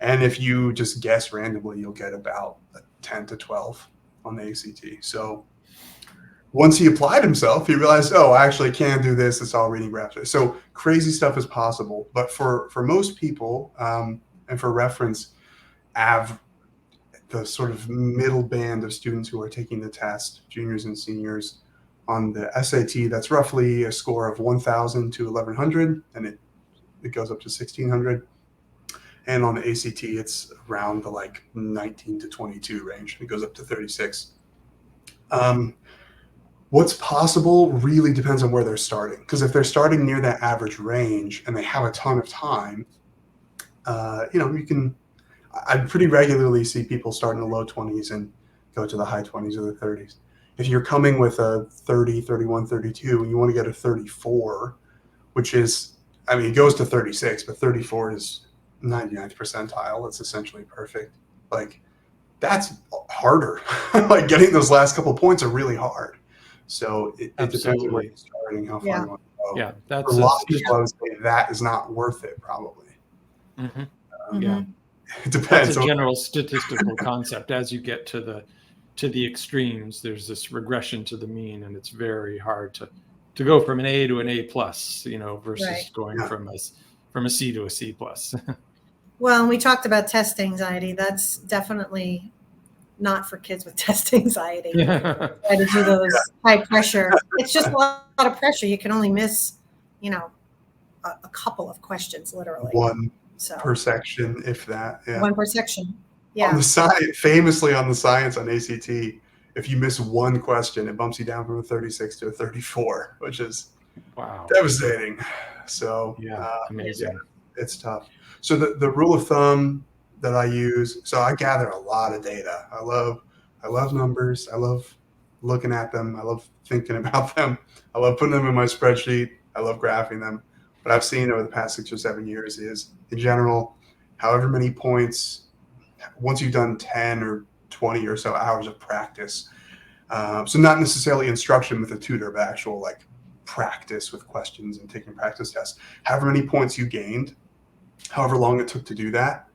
And if you just guess randomly, you'll get about a 10 to 12 on the ACT. So once he applied himself, he realized, oh, I actually can do this. It's all reading graphs. So crazy stuff is possible. But for most people, and for reference, the sort of middle band of students who are taking the test, juniors and seniors, on the SAT, that's roughly a score of 1,000 to 1,100, and it goes up to 1,600. And on the ACT, it's around the 19 to 22 range. It goes up to 36. What's possible really depends on where they're starting. Because if they're starting near that average range and they have a ton of time, I pretty regularly see people start in the low 20s and go to the high 20s or the 30s. If you're coming with a 30, 31, 32, and you want to get a 34, which is, it goes to 36, but 34 is 99th percentile. It's essentially perfect. That's harder. Getting those last couple points are really hard. So it depends on where you're starting, how far you want to go. Yeah, that's for a lot of people. I would say that is not worth it, probably. Yeah, it depends. That's a general statistical concept. As you get to the extremes, there's this regression to the mean, and it's very hard to go from an A to an A plus, versus going from a C to a C plus. Well, and we talked about test anxiety. That's definitely not for kids with test anxiety. Try to do those high pressure. It's just a lot of pressure. You can only miss, a couple of questions, literally. One per section, if that. Yeah. One per section. Yeah. On the science, famously on the science on ACT, if you miss one question, it bumps you down from a 36 to a 34, which is devastating. So amazing. It's tough. So the rule of thumb that I use, so I gather a lot of data. I love numbers. I love looking at them. I love thinking about them. I love putting them in my spreadsheet. I love graphing them. What I've seen over the past 6 or 7 years is, in general, however many points, once you've done 10 or 20 or so hours of practice, so not necessarily instruction with a tutor, but actual practice with questions and taking practice tests, however many points you gained, however long it took to do that,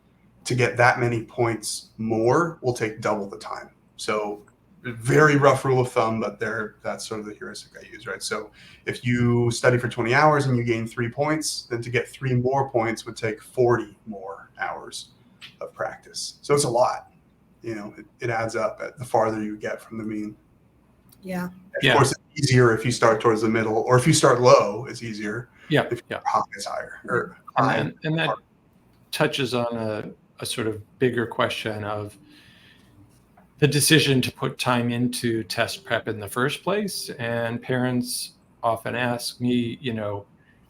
to get that many points more will take double the time. So very rough rule of thumb, but that's sort of the heuristic I use, right? So if you study for 20 hours and you gain 3 points, then to get 3 more points would take 40 more hours of practice. So it's a lot. It adds up the farther you get from the mean. Yeah. Of course, it's easier if you start towards the middle, or if you start low, it's easier. If your high is higher. Or and that touches on a sort of bigger question of the decision to put time into test prep in the first place. And parents often ask me,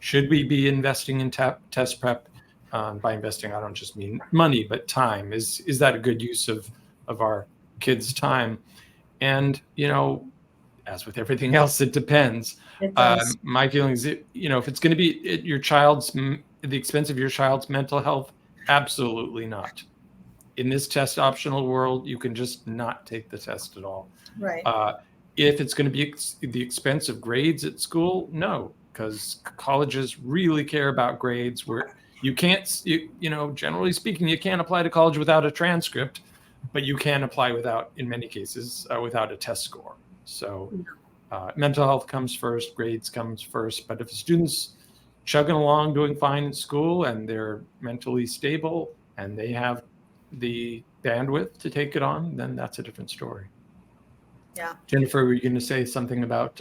should we be investing in test prep? By investing, I don't just mean money, but time. Is that a good use of our kids' time? And, as with everything else, it depends. My feeling is, if it's going to be at the expense of your child's mental health, absolutely not. In this test optional world, you can just not take the test at all. Right. If it's going to be the expense of grades at school, no, because colleges really care about grades. Where you can't, generally speaking, you can't apply to college without a transcript, but you can apply in many cases, without a test score. So mental health comes first, grades comes first. But if a student's chugging along, doing fine in school, and they're mentally stable, and they have the bandwidth to take it on, then that's a different story. Yeah. Jennifer, were you going to say something about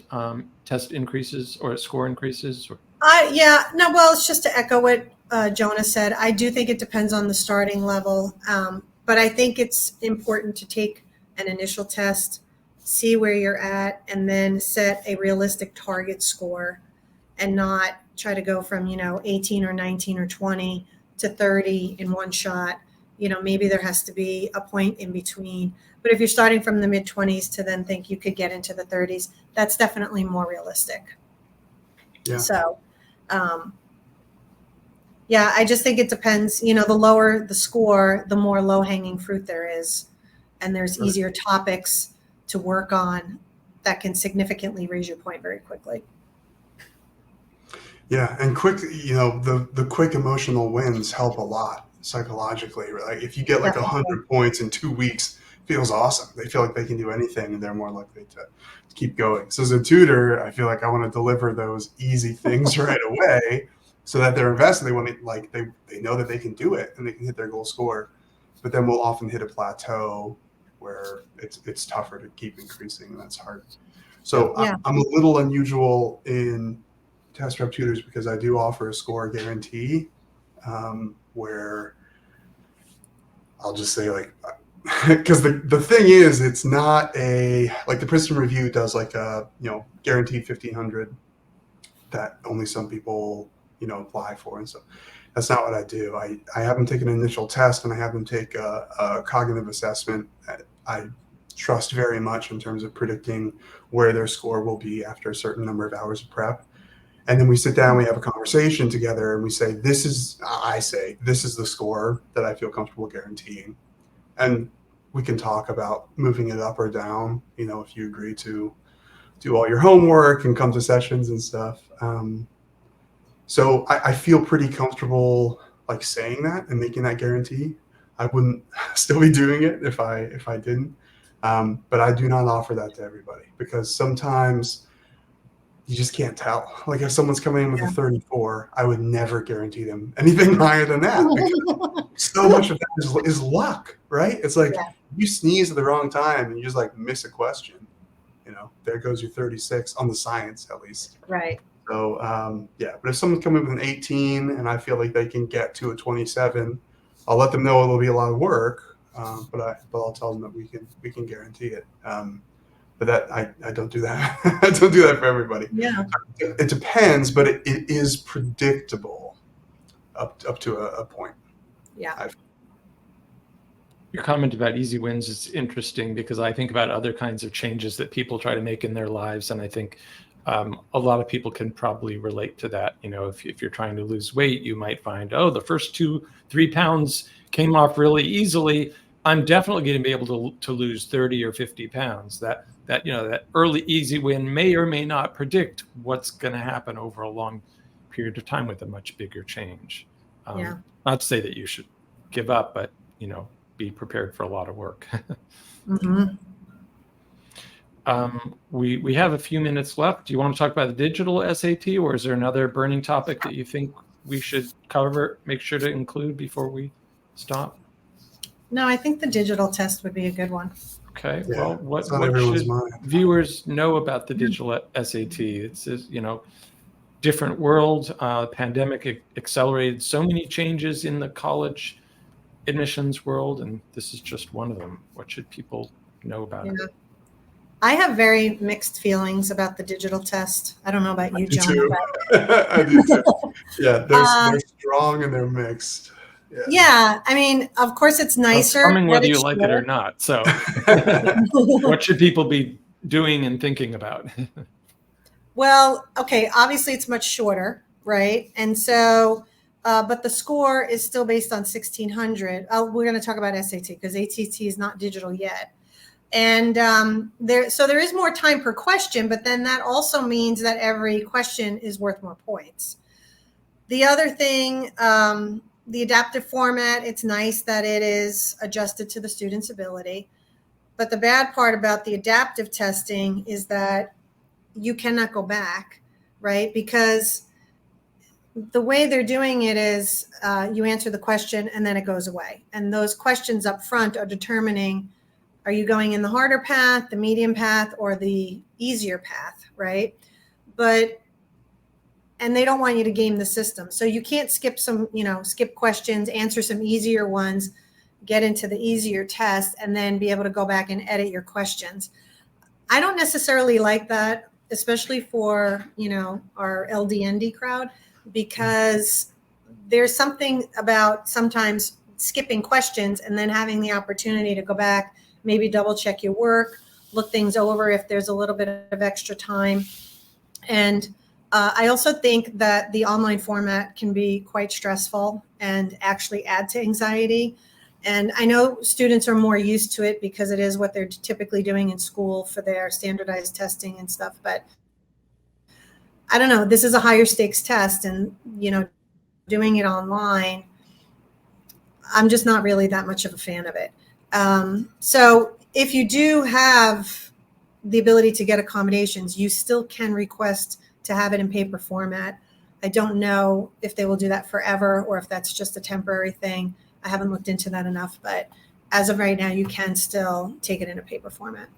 test increases or score increases? Well, it's just to echo what Jonah said. I do think it depends on the starting level, but I think it's important to take an initial test, see where you're at, and then set a realistic target score, and not try to go from 18 or 19 or 20 to 30 in one shot. Maybe there has to be a point in between. But if you're starting from the mid-20s to then think you could get into the 30s, that's definitely more realistic. Yeah. So, I just think it depends. The lower the score, the more low-hanging fruit there is, and there's easier topics to work on that can significantly raise your point very quickly. Yeah, and quick, the quick emotional wins help a lot psychologically. Like if you get like 100 points in 2 weeks, feels awesome. They feel like they can do anything, and they're more likely to keep going. So as a tutor, I feel like I want to deliver those easy things right away, so that they're invested. They want to they know that they can do it and they can hit their goal score. But then we'll often hit a plateau where it's tougher to keep increasing, and that's hard. So I'm a little unusual in test prep tutors because I do offer a score guarantee, where I'll just say because the thing is, it's not the Princeton Review does guaranteed 1,500 that only some people apply for, and so that's not what I do. I have them take an initial test, and I have them take a cognitive assessment that I trust very much in terms of predicting where their score will be after a certain number of hours of prep. And then we sit down, we have a conversation together, and we say, this is the score that I feel comfortable guaranteeing. And we can talk about moving it up or down, if you agree to do all your homework and come to sessions and stuff. So I feel pretty comfortable saying that and making that guarantee. I wouldn't still be doing it if I didn't. But I do not offer that to everybody, because sometimes you just can't tell. Like if someone's coming in with a 34, I would never guarantee them anything higher than that, because so much of that is luck, right? It's like you sneeze at the wrong time and you just miss a question. There goes your 36 on the science, at least. Right. So but if someone's coming with an 18 and I feel like they can get to a 27, I'll let them know it'll be a lot of work, but I'll tell them that we can guarantee it. But that I don't do that. I don't do that for everybody. Yeah. It depends, but it is predictable up to a point. Yeah. Your comment about easy wins is interesting, because I think about other kinds of changes that people try to make in their lives, and I think a lot of people can probably relate to that. If you're trying to lose weight, you might find, the first 2-3 pounds came off really easily. I'm definitely going to be able to lose 30 or 50 pounds. That early easy win may or may not predict what's going to happen over a long period of time with a much bigger change. Not to say that you should give up, but be prepared for a lot of work. Mm-hmm. We have a few minutes left. Do you want to talk about the digital SAT, or is there another burning topic that you think we should cover, make sure to include before we stop? No, I think the digital test would be a good one. Okay. Well, what should mind. viewers know about the digital SAT? It's different world. Pandemic accelerated so many changes in the college admissions world, and this is just one of them. What should people know about it? I have very mixed feelings about the digital test. I don't know about you, Jonah. I do too. Yeah, they're strong and they're mixed. Yeah, I mean, of course, it's nicer. It's coming whether you like it or not. So, what should people be doing and thinking about? Well, okay, obviously, it's much shorter, right? And so, but the score is still based on 1600. We're going to talk about SAT because ACT is not digital yet. And there is more time per question, but then that also means that every question is worth more points. The other thing, the adaptive format, it's nice that it is adjusted to the student's ability. But the bad part about the adaptive testing is that you cannot go back, right? Because the way they're doing it is you answer the question and then it goes away. And those questions up front are determining, are you going in the harder path, the medium path, or the easier path, right? And they don't want you to game the system. So you can't skip skip questions, answer some easier ones, get into the easier test, and then be able to go back and edit your questions. I don't necessarily like that, especially for, our LDND crowd, because there's something about sometimes skipping questions and then having the opportunity to go back, maybe double check your work, look things over if there's a little bit of extra time. And I also think that the online format can be quite stressful and actually add to anxiety. And I know students are more used to it because it is what they're typically doing in school for their standardized testing and stuff. But I don't know, this is a higher stakes test, and, doing it online, I'm just not really that much of a fan of it. So if you do have the ability to get accommodations, you still can request to have it in paper format. I don't know if they will do that forever or if that's just a temporary thing. I haven't looked into that enough, but as of right now, you can still take it in a paper format.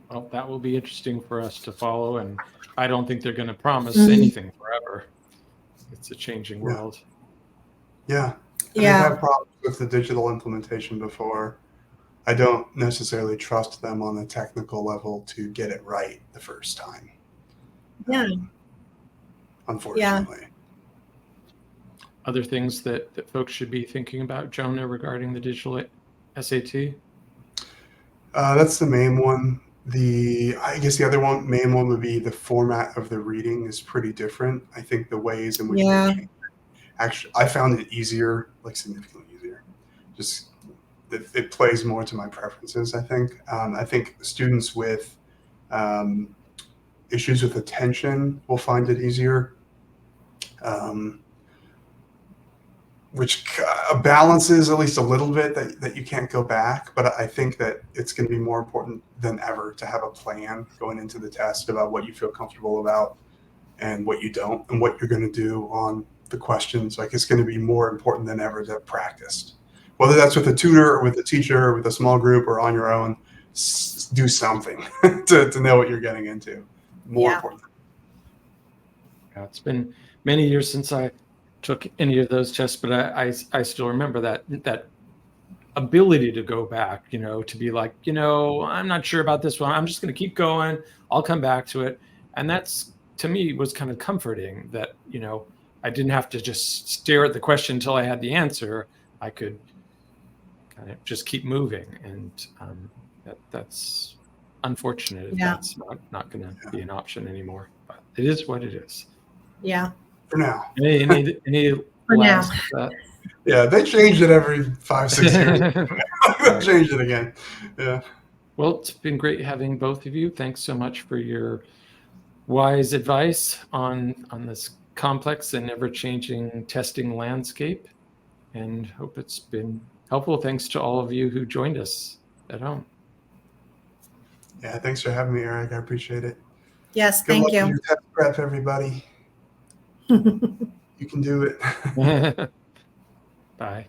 Well, that will be interesting for us to follow, and I don't think they're going to promise anything forever. It's a changing world. Yeah. Yeah. I've had problems with the digital implementation before. I don't necessarily trust them on the technical level to get it right the first time. Yeah. Unfortunately. Other things that folks should be thinking about, Jonah, regarding the digital SAT? That's the main one. I guess the other main one would be the format of the reading is pretty different. I think the ways in which they change it, actually, I found it easier, like significantly easier. Just it plays more to my preferences, I think. I think students with issues with attention will find it easier, which balances at least a little bit that you can't go back. But I think that it's going to be more important than ever to have a plan going into the test about what you feel comfortable about and what you don't, and what you're going to do on the questions. Like, it's going to be more important than ever to have practiced, whether that's with a tutor or with a teacher or with a small group or on your own. Do something to know what you're getting into. More important. Yeah, it's been many years since I took any of those tests, but I still remember that ability to go back, to be like, I'm not sure about this one. I'm just going to keep going. I'll come back to it. And that's, to me, was kind of comforting that, I didn't have to just stare at the question until I had the answer. I could kind of just keep moving. And that's unfortunate if that's not going to be an option anymore. But it is what it is. Yeah. For now. Any For last, now. Yeah, they change it every 5-6 years. They'll change it again. Yeah. Well, it's been great having both of you. Thanks so much for your wise advice on this complex and ever-changing testing landscape, and hope it's been helpful. Thanks to all of you who joined us at home. Yeah, thanks for having me, Eric. I appreciate it. Yes, Good luck thank with you. your test prep, everybody. You can do it. Bye.